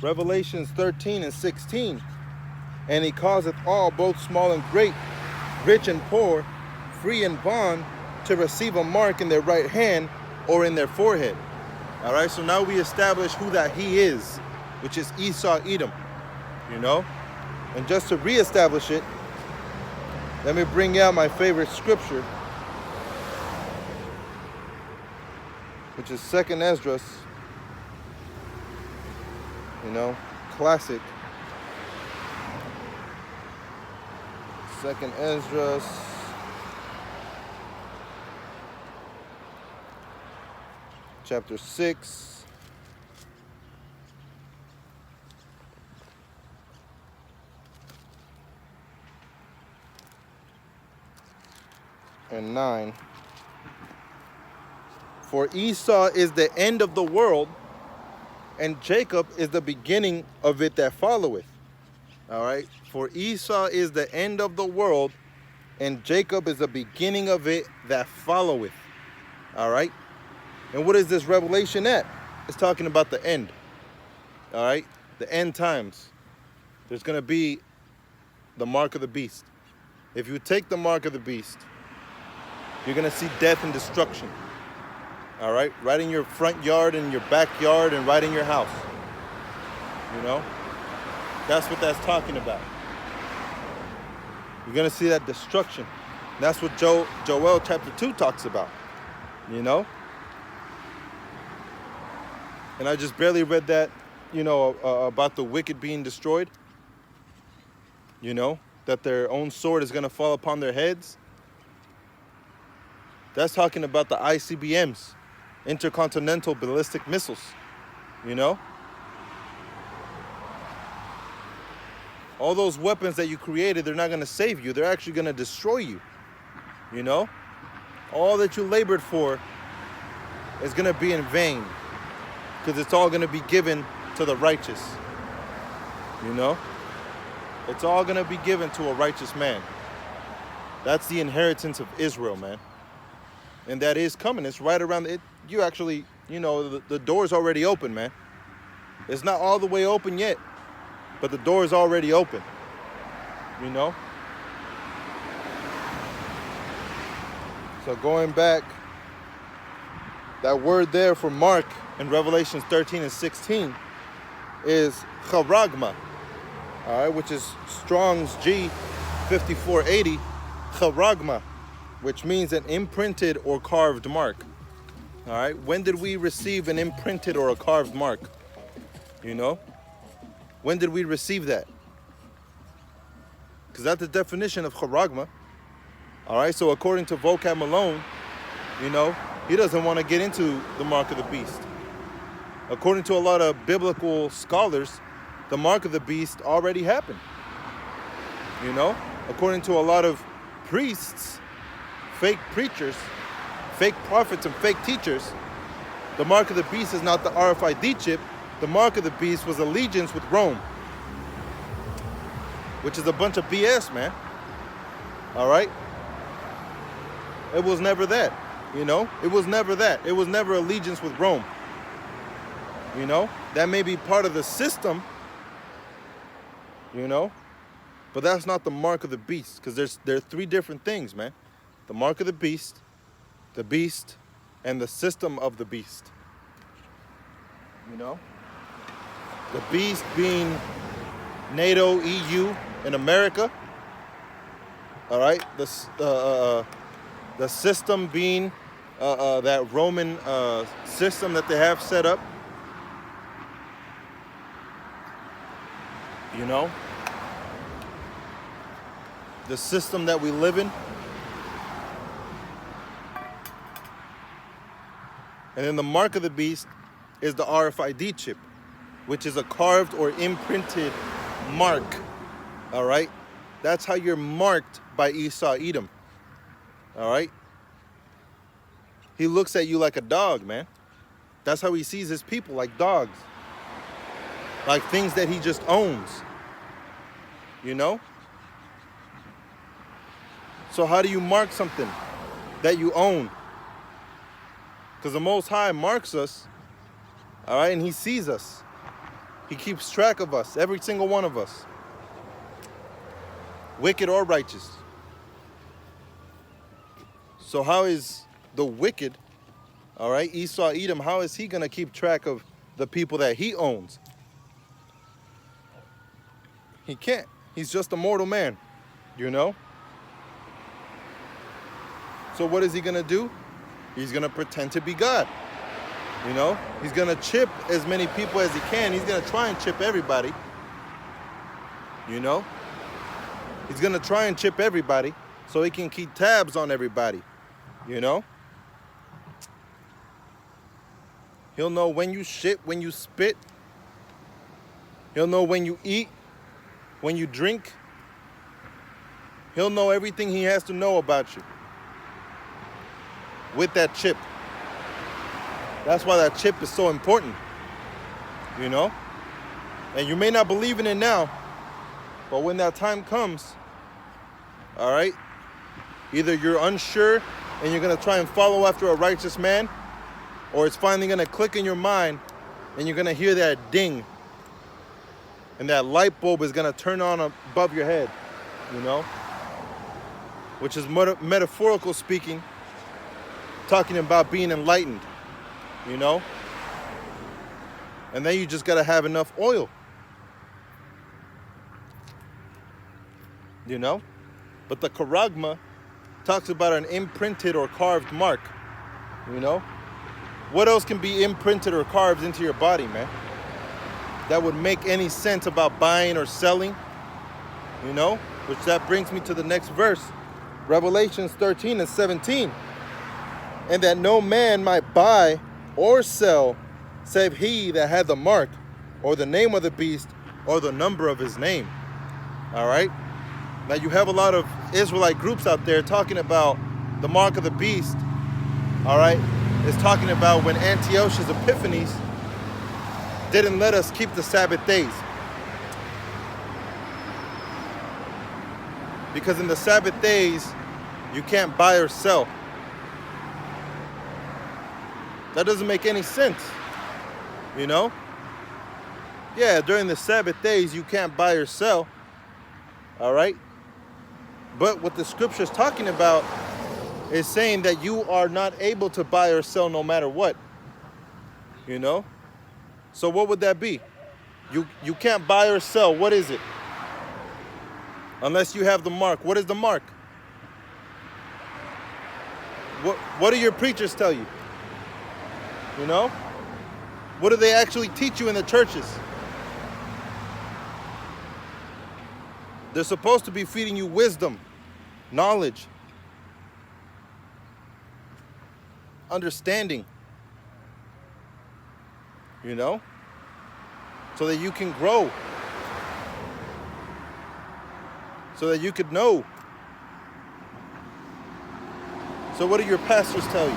Revelations 13 and 16. And he causeth all, both small and great, rich and poor, free and bond, to receive a mark in their right hand or in their forehead. All right, so now we establish who that he is, which is Esau Edom, you know? And just to reestablish it, let me bring out my favorite scripture, which is 2nd Esdras, you know, classic. 2nd Esdras, chapter 6. And 9. For Esau is the end of the world, and Jacob is the beginning of it that followeth. All right. For Esau is the end of the world, and Jacob is the beginning of it that followeth. All right. And what is this revelation at? It's talking about the end. All right. The end times. There's going to be the mark of the beast. If you take the mark of the beast, you're going to see death and destruction. All right. Right in your front yard, in your backyard, and right in your house. You know. That's what that's talking about. You're going to see that destruction. That's what Joel chapter 2 talks about. You know? And I just barely read that, you know, about the wicked being destroyed. You know? That their own sword is going to fall upon their heads. That's talking about the ICBMs. Intercontinental ballistic missiles. You know? All those weapons that you created, they're not going to save you. They're actually going to destroy you. You know? All that you labored for is going to be in vain. Because it's all going to be given to the righteous. You know? It's all going to be given to a righteous man. That's the inheritance of Israel, man. And that is coming. It's right around it. You actually, you know, the door's already open, man. It's not all the way open yet. But the door is already open, you know? So going back, that word there for mark in Revelations 13 and 16 is charagma, all right, which is Strong's G 5480, charagma, which means an imprinted or carved mark, all right? When did we receive an imprinted or a carved mark, you know? When did we receive that? Because that's the definition of charagma. All right, so according to Vocab Malone, you know, he doesn't want to get into the mark of the beast. According to a lot of biblical scholars, the mark of the beast already happened. You know, according to a lot of priests, fake preachers, fake prophets, and fake teachers, the mark of the beast is not the RFID chip. The mark of the beast was allegiance with Rome, which is a bunch of BS, man. All right? It was never that, you know? It was never that. It was never allegiance with Rome. You know? That may be part of the system, you know? But that's not the mark of the beast, because there are three different things, man. The mark of the beast, and the system of the beast. You know? The beast being NATO, EU, and America. All right. The system being that Roman system that they have set up. You know. The system that we live in. And then the mark of the beast is the RFID chip, which is a carved or imprinted mark. All right? That's how you're marked by Esau Edom. All right? He looks at you like a dog, man. That's how he sees his people, like dogs. Like things that he just owns. You know? So how do you mark something that you own? Because the Most High marks us, all right, and he sees us. He keeps track of us, every single one of us, wicked or righteous. So how is the wicked, all right, Esau, Edom, how is he going to keep track of the people that he owns? He can't. He's just a mortal man, you know? So what is he going to do? He's going to pretend to be God, you know? He's going to chip as many people as he can. He's going to try and chip everybody, you know? He's going to try and chip everybody so he can keep tabs on everybody, you know? He'll know when you shit, when you spit. He'll know when you eat, when you drink. He'll know everything he has to know about you with that chip. That's why that chip is so important, you know? And you may not believe in it now, but when that time comes, all right, either you're unsure and you're going to try and follow after a righteous man, or it's finally going to click in your mind and you're going to hear that ding and that light bulb is going to turn on above your head, you know, which is metaphorical speaking, talking about being enlightened, you know, and then you just got to have enough oil, you know. But the charagma talks about an imprinted or carved mark, you know. What else can be imprinted or carved into your body, man, that would make any sense about buying or selling, you know? Which that brings me to the next verse, Revelations 13 and 17. And that no man might buy or sell save he that had the mark or the name of the beast or the number of his name. All right? Now you have a lot of Israelite groups out there talking about the mark of the beast. All right? It's talking about when Antiochus Epiphanes didn't let us keep the Sabbath days. Because in the Sabbath days, you can't buy or sell. That doesn't make any sense, you know? Yeah, during the Sabbath days, you can't buy or sell, all right? But what the scripture's talking about is saying that you are not able to buy or sell no matter what, you know? So what would that be? You can't buy or sell. What is it? Unless you have the mark. What is the mark? What do your preachers tell you? You know? What do they actually teach you in the churches? They're supposed to be feeding you wisdom, knowledge, understanding, you know, so that you can grow, so that you could know. So what do your pastors tell you?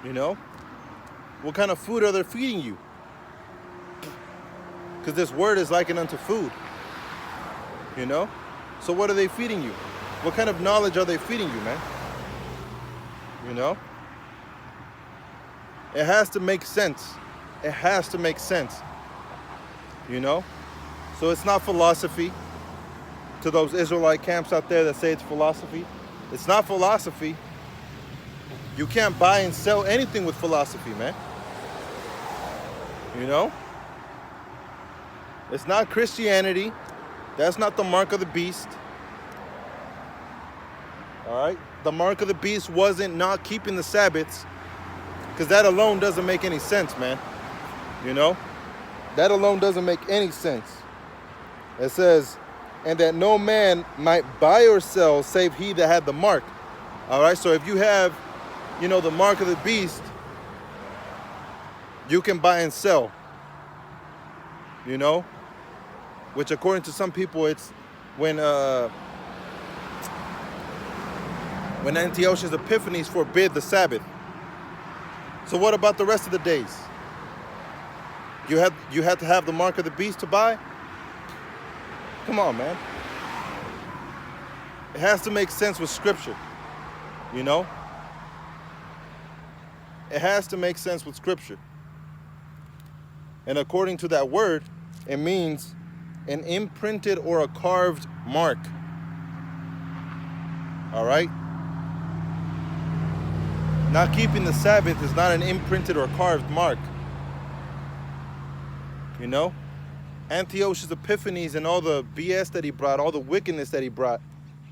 You know, what kind of food are they feeding you? Because this word is likened unto food, you know. So what are they feeding you? What kind of knowledge are they feeding you, man? You know? It has to make sense. It has to make sense. You know? So it's not philosophy. To those Israelite camps out there that say it's philosophy. It's not philosophy. You can't buy and sell anything with philosophy, man. You know? It's not Christianity. That's not the mark of the beast. All right? The mark of the beast wasn't not keeping the Sabbaths, because that alone doesn't make any sense, man. You know? That alone doesn't make any sense. It says, and that no man might buy or sell save he that had the mark. All right? So if you have, you know, the mark of the beast, you can buy and sell. You know? Which according to some people, it's when Antiochus Epiphanes forbid the Sabbath. So what about the rest of the days? You had to have the mark of the beast to buy? Come on, man. It has to make sense with scripture, you know? It has to make sense with scripture. And according to that word, it means an imprinted or a carved mark. All right? Not keeping the Sabbath is not an imprinted or carved mark. You know? Antiochus Epiphanes and all the BS that he brought, all the wickedness that he brought,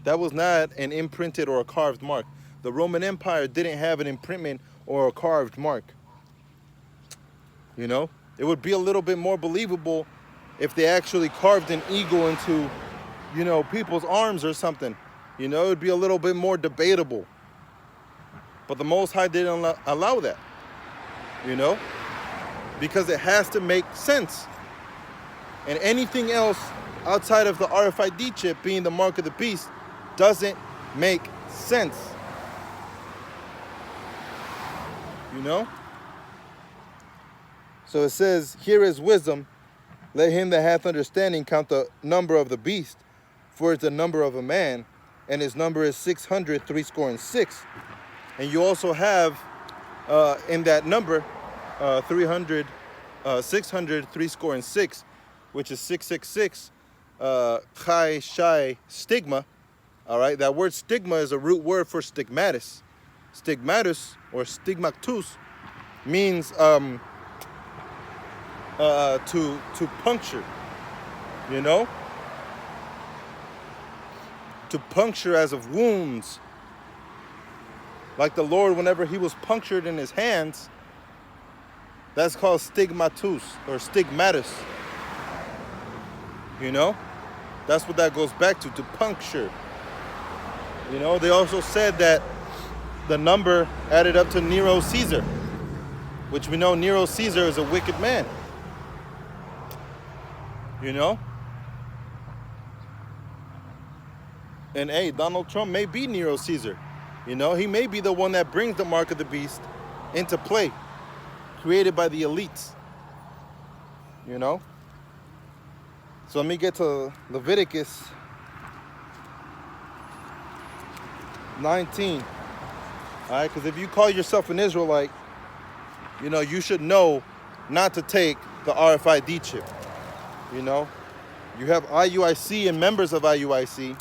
that was not an imprinted or a carved mark. The Roman Empire didn't have an imprintment or a carved mark. You know? It would be a little bit more believable if they actually carved an eagle into, you know, people's arms or something. You know, it would be a little bit more debatable. But the Most High didn't allow that, you know, because it has to make sense. And anything else outside of the RFID chip being the mark of the beast doesn't make sense, you know? So it says, here is wisdom. Let him that hath understanding count the number of the beast, for it's the number of a man, and his number is 600, 66. And you also have in that number 600, 66, which is 666, chi, shai, stigma. All right, that word stigma is a root word for stigmatus. Stigmatus or stigmatus means to puncture, you know? To puncture as of wounds. Like the Lord, whenever he was punctured in his hands, that's called stigmatus or stigmatus. You know? That's what that goes back to puncture. You know, they also said that the number added up to Nero Caesar, which we know Nero Caesar is a wicked man. You know? And hey, Donald Trump may be Nero Caesar. You know, he may be the one that brings the mark of the beast into play, created by the elites. You know? So let me get to Leviticus 19. All right, because if you call yourself an Israelite, you know, you should know not to take the RFID chip. You know, you have IUIC and members of IUIC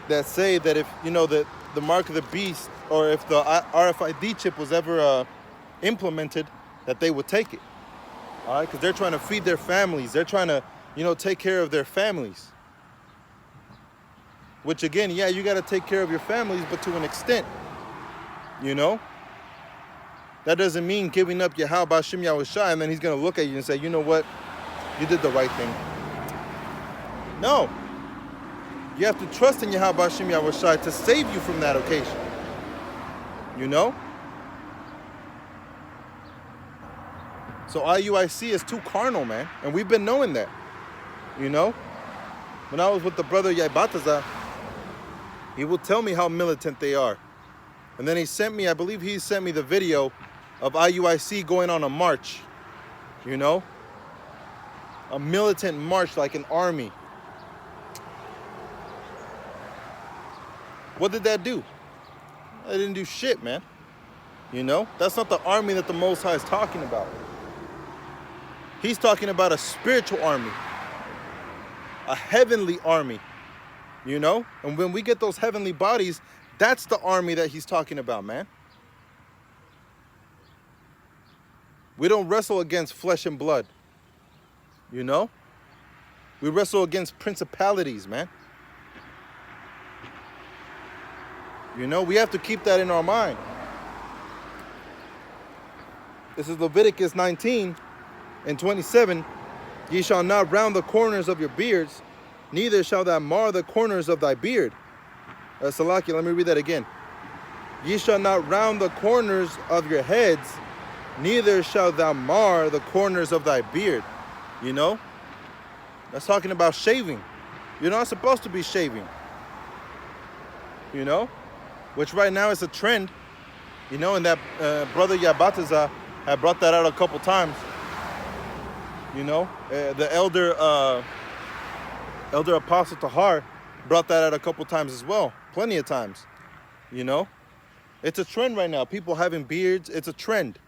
that say that if, you know, that the mark of the beast, or if the RFID chip was ever implemented, that they would take it. All right, because they're trying to feed their families. They're trying to, you know, take care of their families. Which again, yeah, you got to take care of your families, but to an extent, you know. That doesn't mean giving up your how about Shem Yahushua and then he's going to look at you and say, you know what, you did the right thing. No. You have to trust in Yahweh Shem Yahushua to save you from that occasion. You know? So IUIC is too carnal, man. And we've been knowing that. You know? When I was with the brother Yaibataza, he would tell me how militant they are. And then he sent me, I believe he sent me the video of IUIC going on a march. You know? A militant march like an army. What did that do? That didn't do shit, man. You know? That's not the army that the Most High is talking about. He's talking about a spiritual army. A heavenly army. You know? And when we get those heavenly bodies, that's the army that he's talking about, man. We don't wrestle against flesh and blood. You know? We wrestle against principalities, man. You know, we have to keep that in our mind. This is Leviticus 19 and 27. Ye shall not round the corners of your beards, neither shall thou mar the corners of thy beard. Salakia, let me read that again. Ye shall not round the corners of your heads, neither shall thou mar the corners of thy beard. You know? That's talking about shaving. You're not supposed to be shaving. You know? Which right now is a trend. You know, and that brother Yabataza had brought that out a couple times. You know? The elder Apostle Tahar brought that out a couple times as well. Plenty of times. You know? It's a trend right now. People having beards. It's a trend.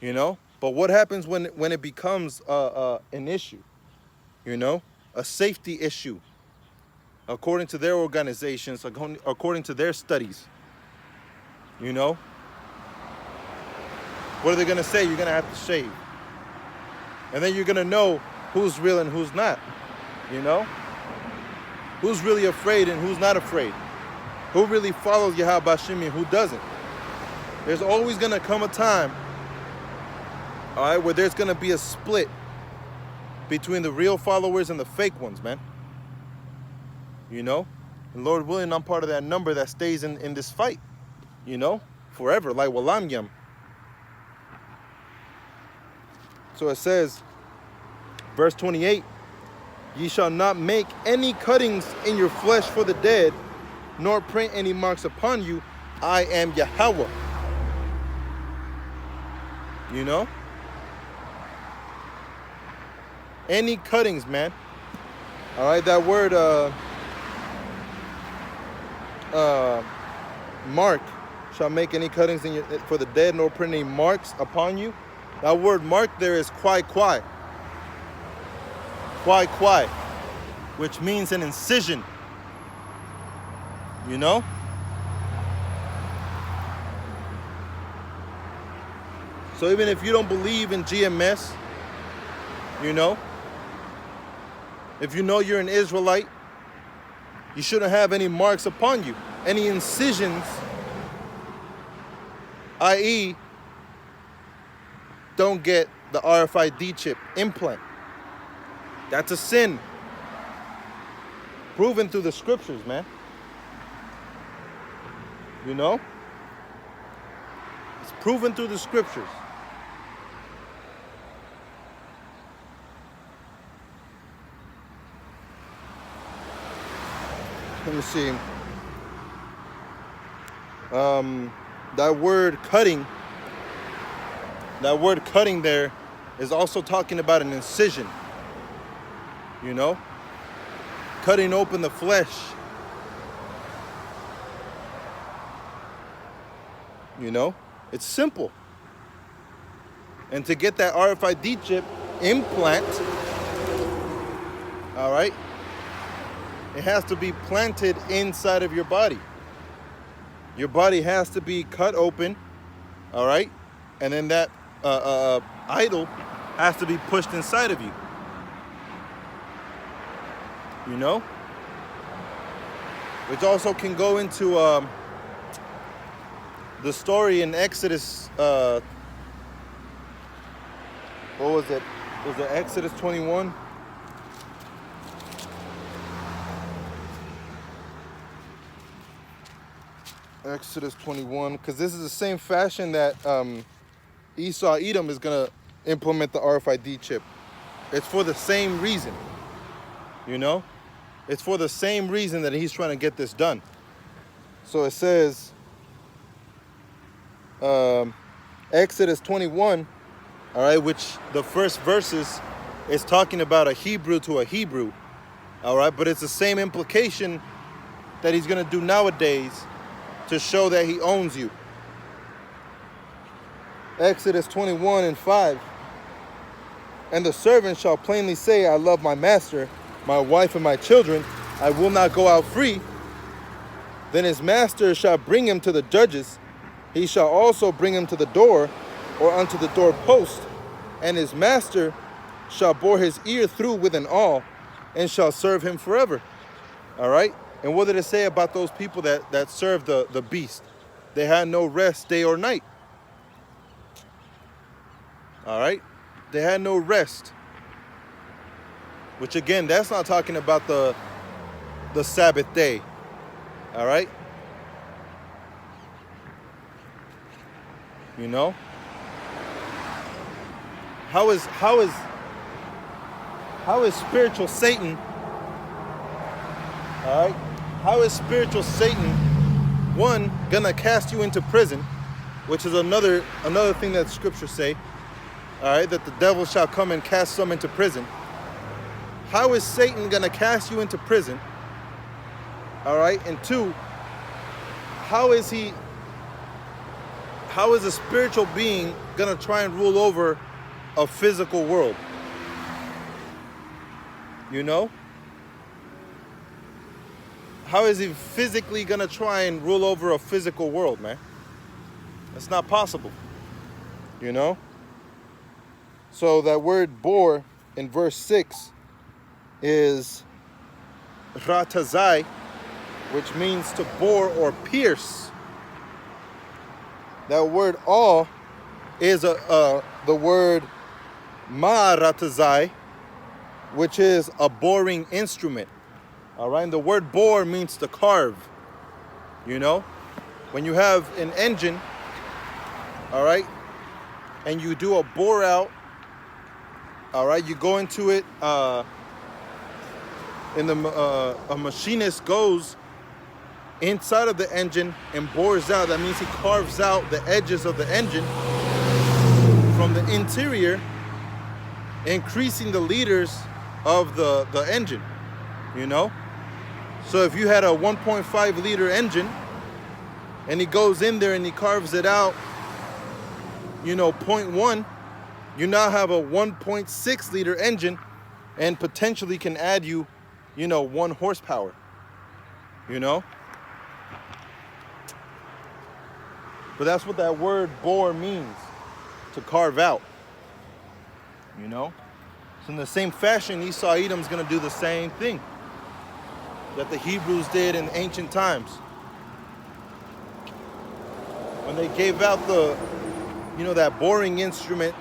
you know. But what happens when it becomes an issue, you know, a safety issue, according to their organizations, according to their studies, you know? What are they gonna say? You're gonna have to shave. And then you're gonna know who's real and who's not, you know? Who's really afraid and who's not afraid. Who really follows Yahweh Shimi and who doesn't. There's always gonna come a time, all right, where there's gonna be a split between the real followers and the fake ones, man. You know? And Lord willing, I'm part of that number that stays in this fight, you know? Forever, like Walam Yam. So it says, verse 28, ye shall not make any cuttings in your flesh for the dead, nor print any marks upon you. I am Yahweh. You know? Any cuttings, man. All right, that word mark, shall make any cuttings in for the dead, nor print any marks upon you. That word mark there is kwai, which means an incision. You know? So even if you don't believe in GMS, you know, if you know you're an Israelite, you shouldn't have any marks upon you, any incisions, i.e., don't get the RFID chip implant. That's a sin. Proven through the scriptures, man. You know? It's proven through the scriptures. Let me see. That word cutting there is also talking about an incision. You know? Cutting open the flesh. You know? It's simple. And to get that RFID chip implant, all right, it has to be planted inside of your body. Your body has to be cut open, all right? And then that idol has to be pushed inside of you. You know? Which also can go into the story in Exodus, what was it? Was it Exodus 21? Exodus 21, because this is the same fashion that Esau Edom is going to implement the RFID chip. It's for the same reason, you know? It's for the same reason that he's trying to get this done. So it says, Exodus 21, all right, which the first verses is talking about a Hebrew to a Hebrew, all right? But it's the same implication that he's going to do nowadays to show that he owns you. Exodus 21:5. And the servant shall plainly say, I love my master, my wife, and my children. I will not go out free. Then his master shall bring him to the judges. He shall also bring him to the door, or unto the doorpost. And his master shall bore his ear through with an awl, and shall serve him forever. All right? And what did it say about those people that served the beast? They had no rest day or night. All right? They had no rest. Which again, that's not talking about the Sabbath day. All right? You know? How is spiritual Satan, all right? How is spiritual Satan, one, gonna cast you into prison, which is another thing that the scriptures say, all right, that the devil shall come and cast some into prison. How is Satan gonna cast you into prison? All right, and two, how is he how is a spiritual being gonna try and rule over a physical world? You know? How is he physically gonna try and rule over a physical world, man? That's not possible. You know? So that word bore in verse 6 is ratazai, which means to bore or pierce. That word all is the word ma'ratazai, which is a boring instrument. All right, and the word bore means to carve. You know, when you have an engine, all right, and you do a bore out, all right, you go into it, a machinist goes inside of the engine and bores out. That means he carves out the edges of the engine from the interior, increasing the liters of the engine, you know? So if you had a 1.5 liter engine and he goes in there and he carves it out, you know, 0.1, you now have a 1.6 liter engine and potentially can add you, you know, 1 horsepower, you know? But that's what that word bore means, to carve out, you know? So in the same fashion, Esau Edom's gonna do the same thing that the Hebrews did in ancient times. When they gave out the, you know, that boring instrument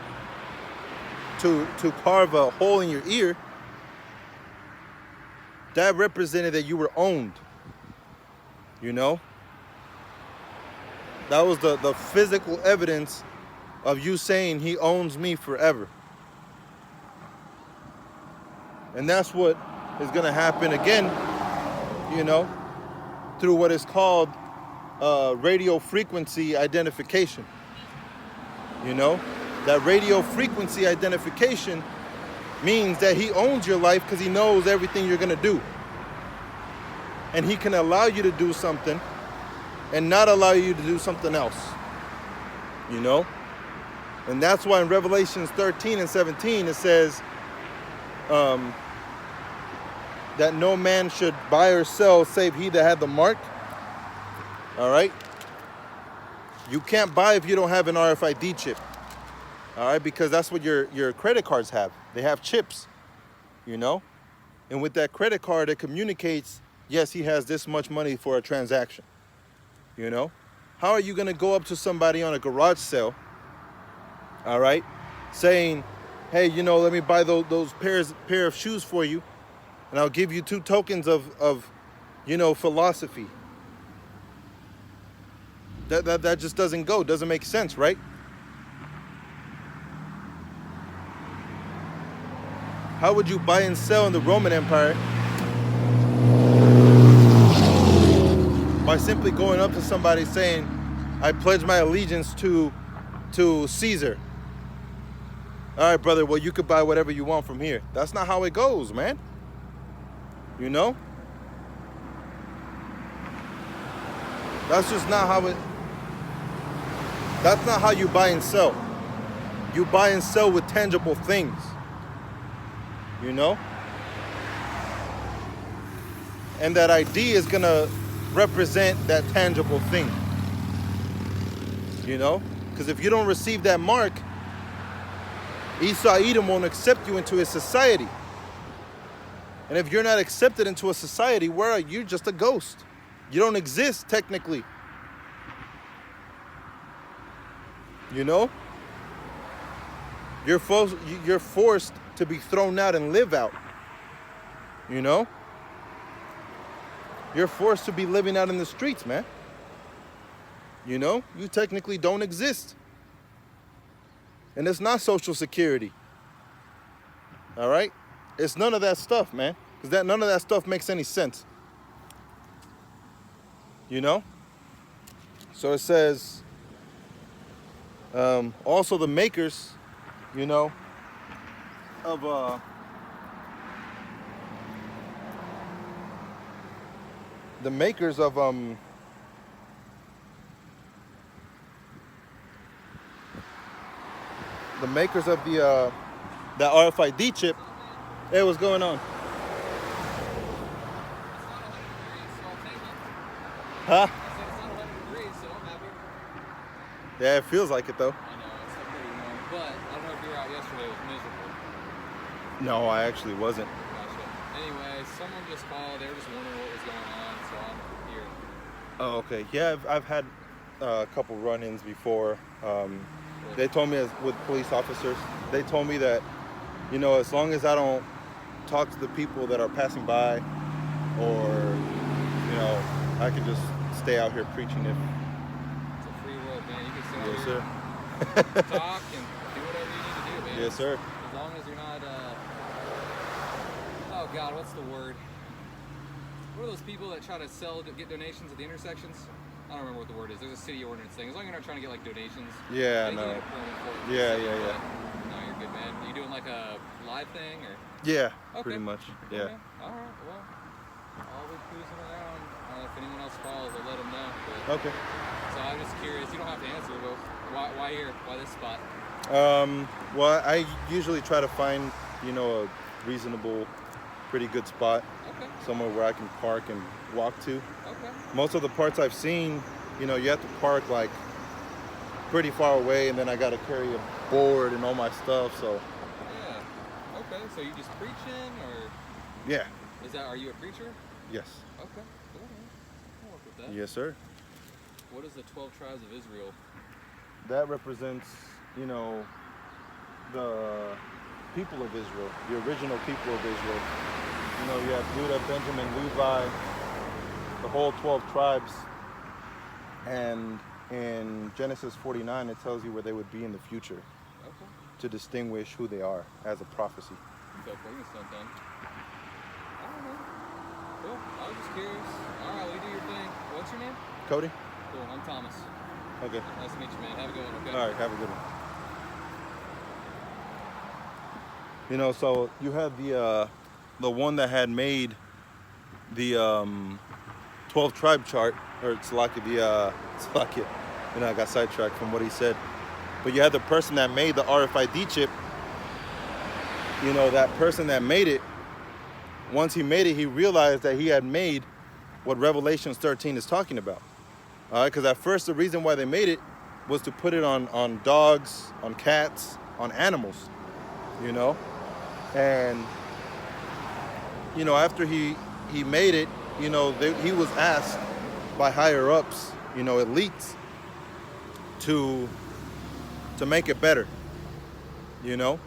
to carve a hole in your ear, that represented that you were owned, you know? That was the physical evidence of you saying he owns me forever. And that's what is gonna happen again, you know, through what is called radio frequency identification. You know, that radio frequency identification means that he owns your life because he knows everything you're gonna do. And he can allow you to do something and not allow you to do something else, you know? And that's why in Revelations 13 and 17 it says that no man should buy or sell save he that had the mark. All right? You can't buy if you don't have an RFID chip. All right? Because that's what your credit cards have. They have chips, you know? And with that credit card, it communicates, yes, he has this much money for a transaction, you know? How are you going to go up to somebody on a garage sale, all right, saying, hey, you know, let me buy those pair of shoes for you, and I'll give you 2 tokens of you know, philosophy. That just doesn't go, doesn't make sense, right? How would you buy and sell in the Roman Empire by simply going up to somebody saying, I pledge my allegiance to Caesar? All right, brother, well, you could buy whatever you want from here. That's not how it goes, man. You know? That's just not how it... That's not how you buy and sell. You buy and sell with tangible things. You know? And that ID is going to represent that tangible thing. You know? Because if you don't receive that mark, Esau Edom won't accept you into his society. And if you're not accepted into a society, where are you? Just a ghost. You don't exist, technically. You know? You're forced to be thrown out and live out. You know? You're forced to be living out in the streets, man. You know? You technically don't exist. And it's not Social Security. All right? It's none of that stuff, man. Because none of that stuff makes any sense. You know? So it says, also the makers, you know, of the makers of the RFID chip. Hey, what's going on? Huh? Yeah, it feels like it though. I know, it's still pretty warm, but I don't know if you were out yesterday, it was miserable. No, I actually wasn't. Gotcha. Anyway, someone just called, they were just wondering what was going on, so I'm here. Oh, okay. Yeah, I've had a couple run-ins before. They told me, as with police officers, they told me that, you know, as long as I don't talk to the people that are passing by, or, you know, I can just stay out here preaching if. It's a free world, man. You can sit Yes, out sir. here, talk, and do whatever you need to do, man. Yes, sir. As long as you're not, oh God, what's the word? What are those people that try to get donations at the intersections? I don't remember what the word is. There's a city ordinance thing. As long as you're not trying to get like donations. Yeah, no. no. Yeah. Yeah. No, you're good, man. Are you doing like a live thing or? Yeah, Okay. pretty much. Yeah. Okay. All right. Well, I'll be cruising around. If anyone else calls, I'll let them know. But, Okay. so I'm just curious. You don't have to answer, but why here? Why this spot? Well, I usually try to find, you know, a reasonable, pretty good spot. Okay. Somewhere where I can park and walk to. Okay. Most of the parts I've seen, you know, you have to park like pretty far away, and then I got to carry a board and all my stuff. So. Yeah. Okay. So you just preaching, or? Yeah. Are you a preacher? Yes. Okay. Cool. I'll work with that. Yes, sir. What is the 12 tribes of Israel? That represents, you know, the people of Israel, the original people of Israel. You know, you have Judah, Benjamin, Levi, the whole 12 tribes. And in Genesis 49, it tells you where they would be in the future. Okay. To distinguish who they are as a prophecy. Okay, cool. You can then. I don't know. Cool. I was just curious. All right, well, you do your thing. What's your name? Cody? Cool. I'm Thomas. Okay. Nice to meet you, man. Have a good one, okay? All right, have a good one. You know, so you had the one that had made the 12 tribe chart, or it's like you know, I got sidetracked from what he said. But you had the person that made the RFID chip. You know, that person that made it, once he made it, he realized that he had made what Revelation 13 is talking about. All right, because at first the reason why they made it was to put it on dogs, on cats, on animals, you know. And, you know, after he made it, you know, he was asked by higher ups, you know, elites, to make it better, you know.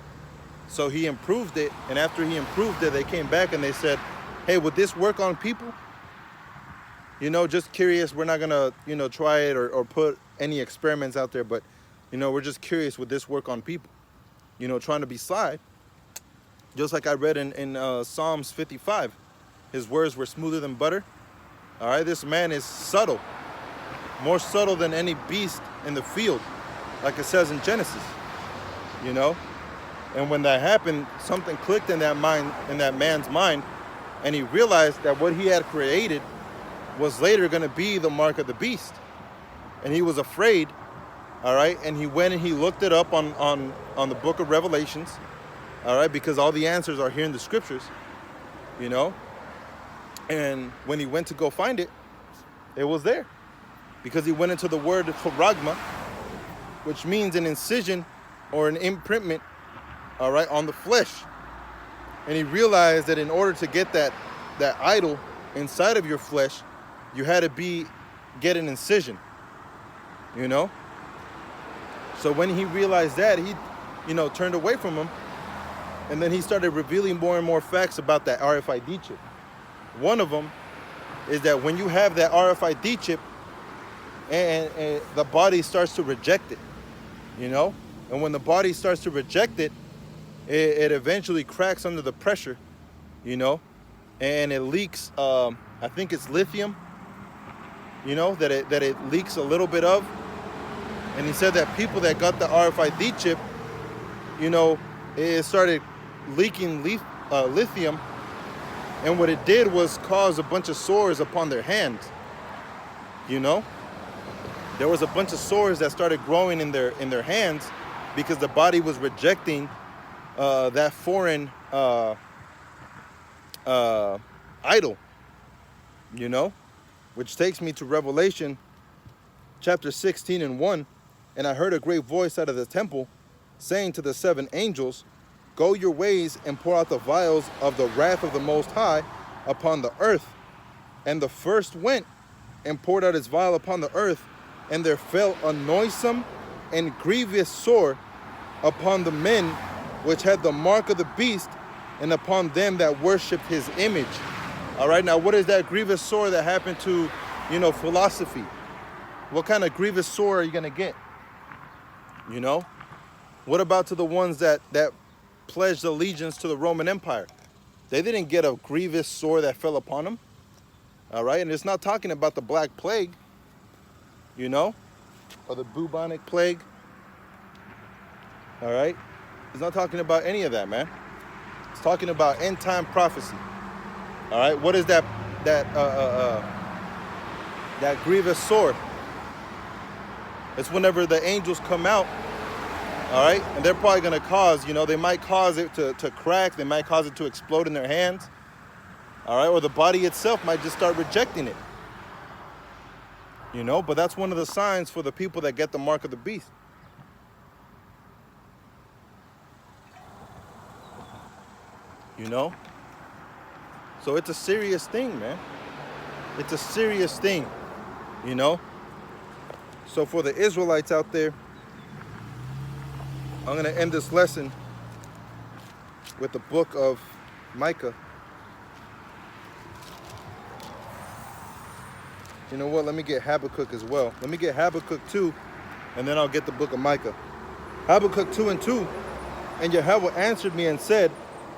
So he improved it, and after he improved it, they came back and they said, hey, would this work on people? You know, just curious. We're not gonna, you know, try it or put any experiments out there, but, you know, we're just curious, would this work on people? You know, trying to be sly. Just like I read in Psalms 55, his words were smoother than butter. All right, this man is subtle, more subtle than any beast in the field, like it says in Genesis, you know. And when that happened, something clicked in that man's mind, and he realized that what he had created was later going to be the mark of the beast. And he was afraid, all right? And he went and he looked it up on the book of Revelations, all right? Because all the answers are here in the scriptures, you know? And when he went to go find it, it was there. Because he went into the word charagma, which means an incision or an imprintment, all right, on the flesh. And he realized that in order to get that idol inside of your flesh, you had to get an incision, you know? So when he realized that, he, you know, turned away from him, and then he started revealing more and more facts about that RFID chip. One of them is that when you have that RFID chip, and the body starts to reject it, you know? And when the body starts to reject it, it eventually cracks under the pressure, you know? And it leaks, I think it's lithium, you know, that it leaks a little bit of. And he said that people that got the RFID chip, you know, it started leaking lithium. And what it did was cause a bunch of sores upon their hands, you know? There was a bunch of sores that started growing in their hands because the body was rejecting that foreign idol, you know, which takes me to Revelation chapter 16 and 1. And I heard a great voice out of the temple saying to the 7 angels, go your ways and pour out the vials of the wrath of the Most High upon the earth. And the first went and poured out his vial upon the earth, and there fell a noisome and grievous sore upon the men which had the mark of the beast, and upon them that worshipped his image. All right, now what is that grievous sore that happened to, you know, philosophy? What kind of grievous sore are you going to get? You know? What about to the ones that pledged allegiance to the Roman Empire? They didn't get a grievous sore that fell upon them. All right, and it's not talking about the Black Plague, you know, or the bubonic plague. All right, it's not talking about any of that, man. It's talking about end time prophecy. All right, what is that grievous sore? It's whenever the angels come out. All right, and they're probably going to cause, you know, they might cause it to crack. They might cause it to explode in their hands. All right, or the body itself might just start rejecting it. You know, but that's one of the signs for the people that get the mark of the beast. You know? So it's a serious thing, man. It's a serious thing, you know? So for the Israelites out there, I'm going to end this lesson with the book of Micah. You know what? Let me get Habakkuk as well. Let me get Habakkuk 2, and then I'll get the book of Micah. Habakkuk 2 and 2. And Yahweh answered me and said,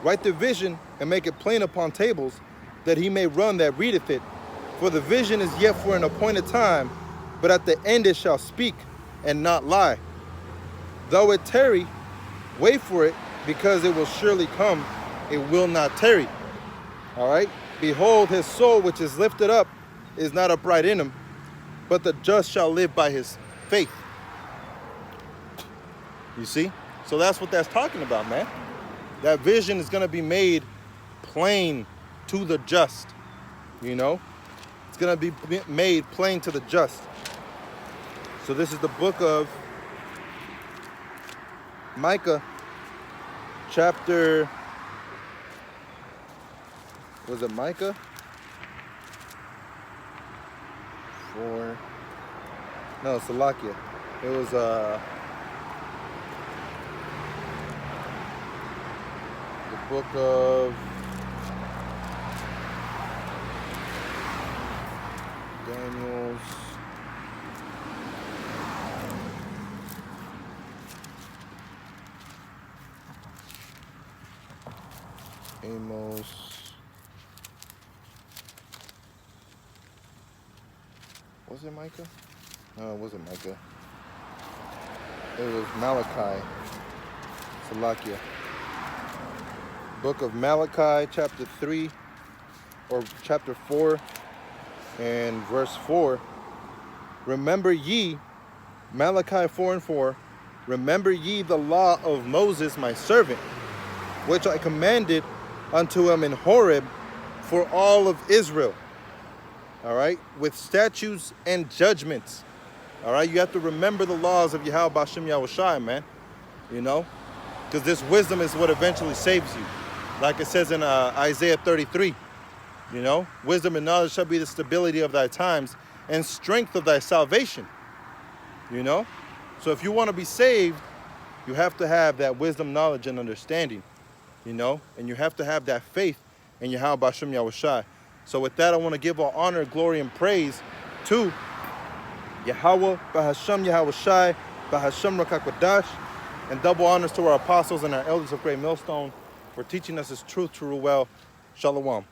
write the vision and make it plain upon tables, that he may run that readeth it. For the vision is yet for an appointed time, but at the end it shall speak and not lie. Though it tarry, wait for it, because it will surely come, it will not tarry. All right? Behold, his soul which is lifted up is not upright in him, but the just shall live by his faith. You see? So that's what that's talking about, man. That vision is going to be made plain to the just. You know? It's going to be made plain to the just. So this is the book of Micah, chapter, was it Micah? 4. No, Salakia. It was the book of Daniel's. Amos. Was it Micah? No, it wasn't Micah. It was Malachi. Salakia. Book of Malachi, chapter 3, or chapter 4, and verse 4. Remember ye, Malachi 4 and 4, remember ye the law of Moses my servant, which I commanded unto him in Horeb for all of Israel. All right, with statutes and judgments. All right, you have to remember the laws of Yahweh B'Shem Yahushai, man. You know, because this wisdom is what eventually saves you. Like it says in Isaiah 33, you know, wisdom and knowledge shall be the stability of thy times and strength of thy salvation. You know, so if you want to be saved, you have to have that wisdom, knowledge, and understanding. You know, and you have to have that faith in Yahweh B'Shem Yahushai. So with that, I want to give all honor, glory, and praise to Yahweh B'Hashem Yahushai, B'Hashem Rakakwadash, and double honors to our apostles and our elders of Great Millstone for teaching us His truth to rule well. Shalom.